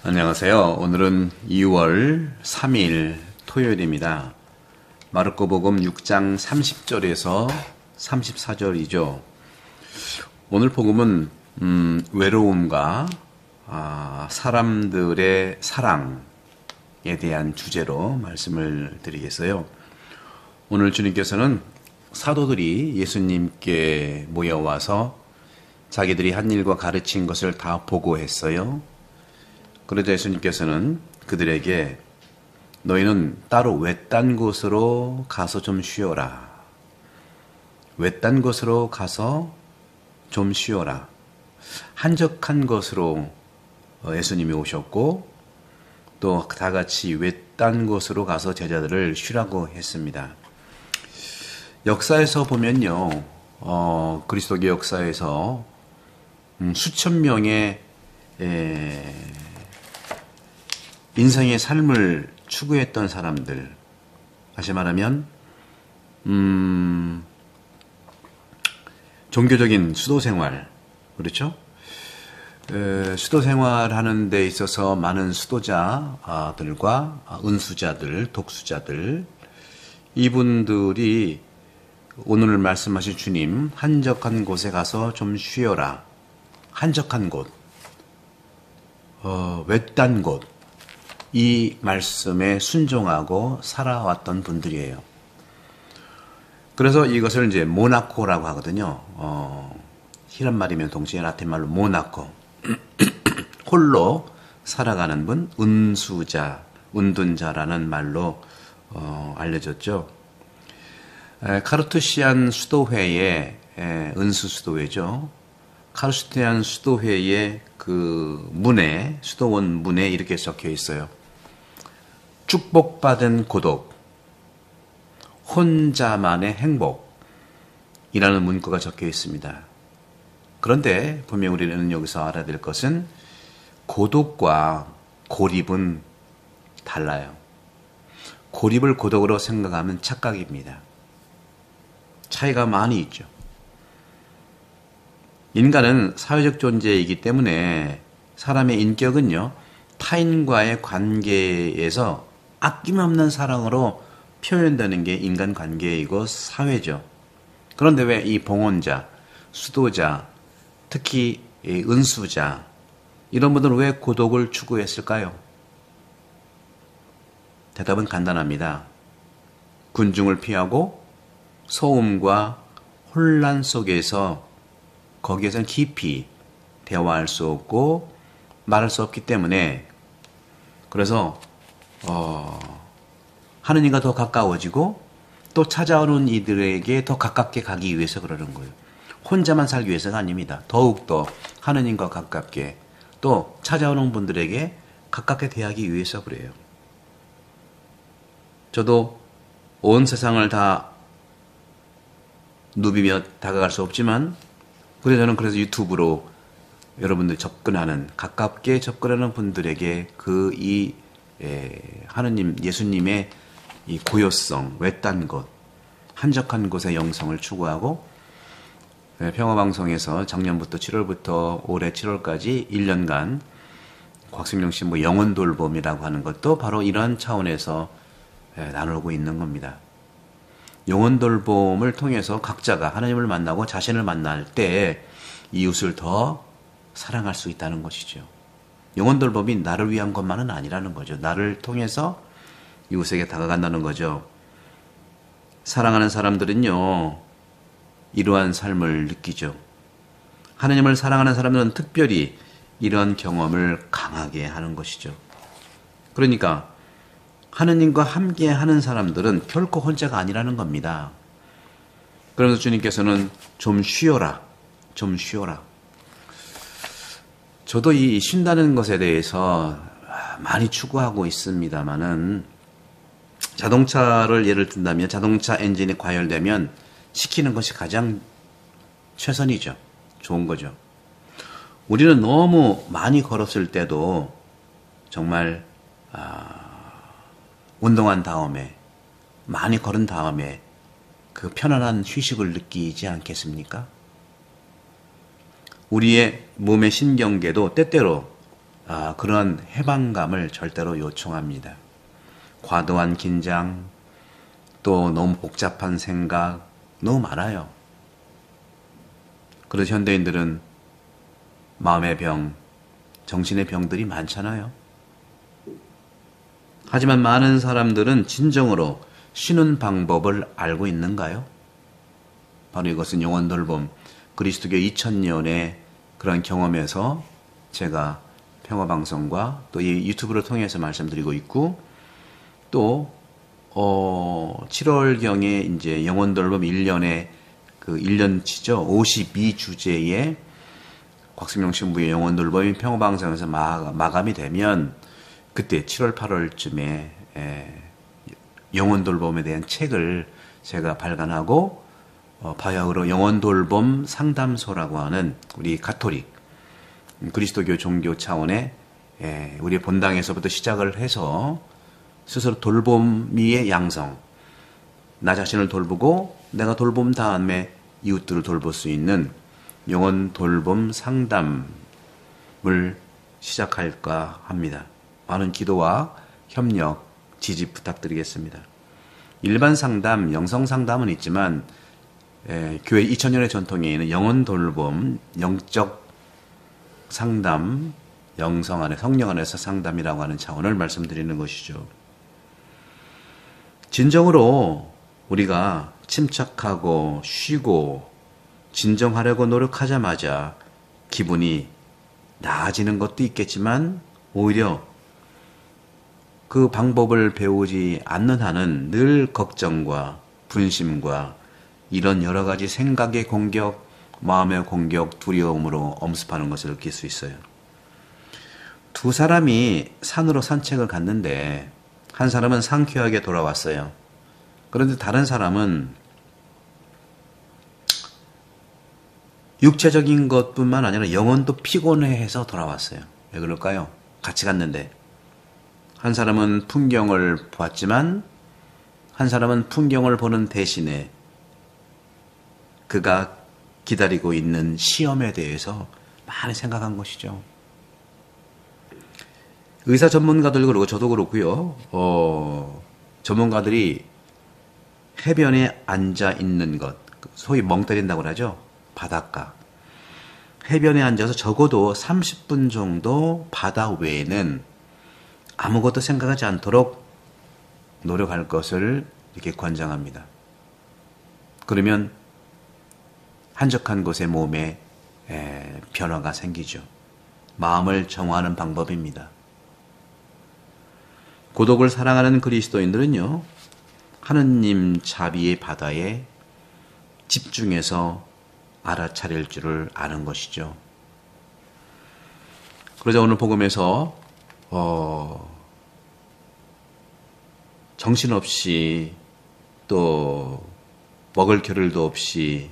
안녕하세요. 오늘은 2월 3일 토요일입니다. 마르코복음 6장 30절에서 34절이죠. 오늘 복음은 외로움과 사람들의 사랑에 대한 주제로 말씀을 드리겠어요. 오늘 주님께서는 사도들이 예수님께 모여와서 자기들이 한 일과 가르친 것을 다 보고했어요. 그러자 예수님께서는 그들에게 너희는 따로 외딴 곳으로 가서 좀 쉬어라. 외딴 곳으로 가서 좀 쉬어라. 한적한 곳으로 예수님이 오셨고 또 다 같이 외딴 곳으로 가서 제자들을 쉬라고 했습니다. 역사에서 보면요. 그리스도교 역사에서 수천 명의 인생의 삶을 추구했던 사람들, 다시 말하면 종교적인 수도생활, 그렇죠? 수도생활 하는 데 있어서 많은 수도자들과 은수자들, 독수자들, 이분들이 오늘 말씀하신 주님, 한적한 곳에 가서 좀 쉬어라. 한적한 곳, 외딴 곳, 이 말씀에 순종하고 살아왔던 분들이에요. 그래서 이것을 이제 모나코라고 하거든요. 히란 말이면 동시에 라틴 말로 모나코. 홀로 살아가는 분, 은수자, 은둔자라는 말로 알려졌죠. 카르투시안 수도회의 은수 수도회죠. 카르투시안 수도회의 그 문에, 수도원 문에 이렇게 적혀 있어요. 축복받은 고독, 혼자만의 행복이라는 문구가 적혀 있습니다. 그런데 분명 우리는 여기서 알아야 될 것은 고독과 고립은 달라요. 고립을 고독으로 생각하면 착각입니다. 차이가 많이 있죠. 인간은 사회적 존재이기 때문에 사람의 인격은요, 타인과의 관계에서 아낌없는 사랑으로 표현되는 게 인간관계이고 사회죠. 그런데 왜 이 봉헌자, 수도자, 특히 은수자 이런 분들은 왜 고독을 추구했을까요? 대답은 간단합니다. 군중을 피하고 소음과 혼란 속에서 거기에선 깊이 대화할 수 없고 말할 수 없기 때문에 그래서 하느님과 더 가까워지고 또 찾아오는 이들에게 더 가깝게 가기 위해서 그러는 거예요. 혼자만 살기 위해서가 아닙니다. 더욱더 하느님과 가깝게 또 찾아오는 분들에게 가깝게 대하기 위해서 그래요. 저도 온 세상을 다 누비며 다가갈 수 없지만 저는 그래서 유튜브로 여러분들 접근하는, 가깝게 접근하는 분들에게 하느님, 예수님의 이 고요성, 외딴 곳, 한적한 곳의 영성을 추구하고 평화방송에서 작년부터 7월부터 올해 7월까지 1년간 곽승용 씨 영혼 돌봄이라고 하는 것도 바로 이런 차원에서 나누고 있는 겁니다. 영혼 돌봄을 통해서 각자가 하나님을 만나고 자신을 만날 때 이웃을 더 사랑할 수 있다는 것이죠. 영혼 돌봄이 나를 위한 것만은 아니라는 거죠. 나를 통해서 이웃에게 다가간다는 거죠. 사랑하는 사람들은요, 이러한 삶을 느끼죠. 하나님을 사랑하는 사람들은 특별히 이런 경험을 강하게 하는 것이죠. 그러니까 하느님과 함께 하는 사람들은 결코 혼자가 아니라는 겁니다. 그래서 주님께서는 좀 쉬어라. 좀 쉬어라. 저도 이 쉰다는 것에 대해서 많이 추구하고 있습니다만은 자동차를 예를 든다면 자동차 엔진이 과열되면 시키는 것이 가장 최선이죠. 좋은 거죠. 우리는 너무 많이 걸었을 때도 정말 운동한 다음에 많이 걸은 다음에 그 편안한 휴식을 느끼지 않겠습니까? 우리의 몸의 신경계도 때때로 그런 해방감을 절대로 요청합니다. 과도한 긴장, 또 너무 복잡한 생각, 너무 많아요. 그래서 현대인들은 마음의 병, 정신의 병들이 많잖아요. 하지만 많은 사람들은 진정으로 쉬는 방법을 알고 있는가요? 바로 이것은 영혼돌봄, 그리스도교 2000년의 그런 경험에서 제가 평화방송과 또 이 유튜브를 통해서 말씀드리고 있고, 또 7월경에 이제 영혼돌봄 1년의 그 1년치죠. 52주제의 곽승용 신부의 영혼돌봄이 평화방송에서 마감이 되면 그때 7월 8월쯤에 영혼돌봄에 대한 책을 제가 발간하고 바야흐로 영혼돌봄 상담소라고 하는 우리 가톨릭 그리스도교 종교 차원의 우리 본당에서부터 시작을 해서 스스로 돌봄이의 양성, 나 자신을 돌보고 내가 돌봄 다음에 이웃들을 돌볼 수 있는 영혼 돌봄 상담을 시작할까 합니다. 많은 기도와 협력, 지지 부탁드리겠습니다. 일반 상담, 영성 상담은 있지만 교회 2000년의 전통에 있는 영혼 돌봄, 영적 상담, 영성 안에 성령 안에서 상담이라고 하는 차원을 말씀드리는 것이죠. 진정으로 우리가 침착하고 쉬고 진정하려고 노력하자마자 기분이 나아지는 것도 있겠지만 오히려 그 방법을 배우지 않는 한은 늘 걱정과 분심과 이런 여러 가지 생각의 공격, 마음의 공격, 두려움으로 엄습하는 것을 느낄 수 있어요. 두 사람이 산으로 산책을 갔는데 한 사람은 상쾌하게 돌아왔어요. 그런데 다른 사람은 육체적인 것뿐만 아니라 영혼도 피곤해해서 돌아왔어요. 왜 그럴까요? 같이 갔는데 한 사람은 풍경을 보았지만 한 사람은 풍경을 보는 대신에 그가 기다리고 있는 시험에 대해서 많이 생각한 것이죠. 의사 전문가들 그러고 저도 그렇고요. 전문가들이 해변에 앉아 있는 것, 소위 멍 때린다고 하죠. 바닷가. 해변에 앉아서 적어도 30분 정도 바다 외에는 아무것도 생각하지 않도록 노력할 것을 이렇게 권장합니다. 그러면 한적한 곳의 몸에 변화가 생기죠. 마음을 정화하는 방법입니다. 고독을 사랑하는 그리스도인들은요, 하느님 자비의 바다에 집중해서 알아차릴 줄을 아는 것이죠. 그러자 오늘 복음에서 정신없이 또 먹을 겨를도 없이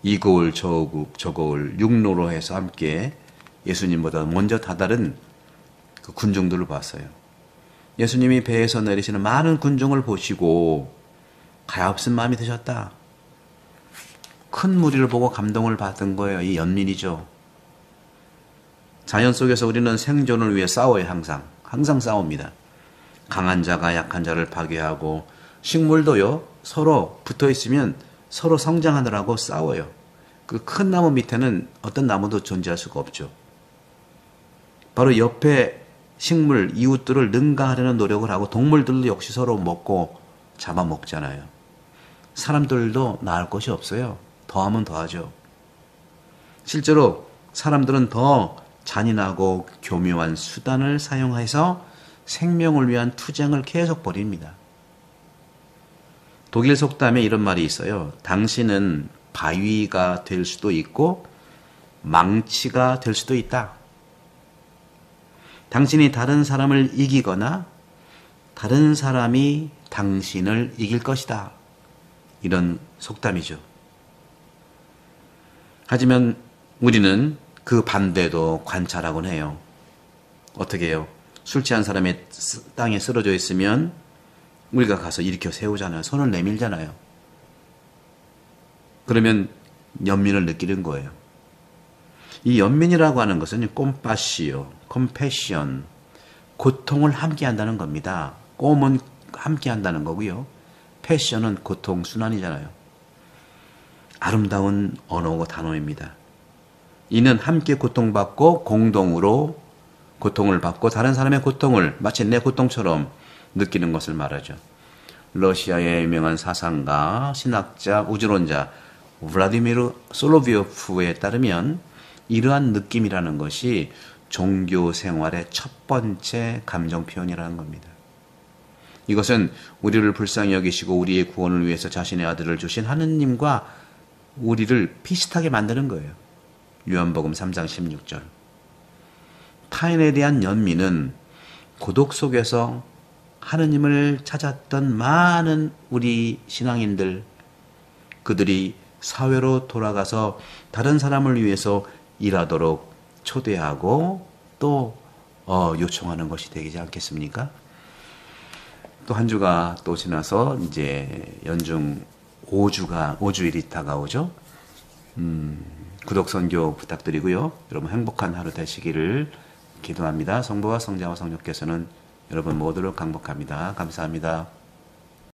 이 거울 저 거울 육로로 해서 함께 예수님보다 먼저 다다른 그 군중들을 봤어요. 예수님이 배에서 내리시는 많은 군중을 보시고 가엾은 마음이 드셨다. 큰 무리를 보고 감동을 받은 거예요. 이 연민이죠. 자연 속에서 우리는 생존을 위해 싸워요. 항상 싸웁니다. 강한 자가 약한 자를 파괴하고 식물도요. 서로 붙어있으면 서로 성장하느라고 싸워요. 그 큰 나무 밑에는 어떤 나무도 존재할 수가 없죠. 바로 옆에 식물, 이웃들을 능가하려는 노력을 하고 동물들도 역시 서로 먹고 잡아먹잖아요. 사람들도 나을 것이 없어요. 더하면 더하죠. 실제로 사람들은 더 잔인하고 교묘한 수단을 사용해서 생명을 위한 투쟁을 계속 벌입니다. 독일 속담에 이런 말이 있어요. 당신은 바위가 될 수도 있고 망치가 될 수도 있다. 당신이 다른 사람을 이기거나 다른 사람이 당신을 이길 것이다. 이런 속담이죠. 하지만 우리는 그 반대도 관찰하곤 해요. 어떻게 해요? 술 취한 사람이 땅에 쓰러져 있으면 우리가 가서 일으켜 세우잖아요. 손을 내밀잖아요. 그러면 연민을 느끼는 거예요. 이 연민이라고 하는 것은 꼼파시오, 컴패션, 고통을 함께한다는 겁니다. 꼼은 함께한다는 거고요. 패션은 고통 순환이잖아요. 아름다운 언어고 단어입니다. 이는 함께 고통받고 공동으로 고통을 받고 다른 사람의 고통을 마치 내 고통처럼 느끼는 것을 말하죠. 러시아의 유명한 사상가, 신학자, 우주론자 블라디미르 솔로비오프에 따르면 이러한 느낌이라는 것이 종교 생활의 첫 번째 감정 표현이라는 겁니다. 이것은 우리를 불쌍히 여기시고 우리의 구원을 위해서 자신의 아들을 주신 하느님과 우리를 비슷하게 만드는 거예요. 요한복음 3장 16절. 타인에 대한 연민은 고독 속에서 하느님을 찾았던 많은 우리 신앙인들, 그들이 사회로 돌아가서 다른 사람을 위해서 일하도록 초대하고 또 요청하는 것이 되지 않겠습니까? 또 한 주가 또 지나서 이제 연중 5주일이 다가오죠. 구독 선교 부탁드리고요. 여러분 행복한 하루 되시기를 기도합니다. 성부와 성자와 성령께서는 여러분 모두를 강복합니다. 감사합니다.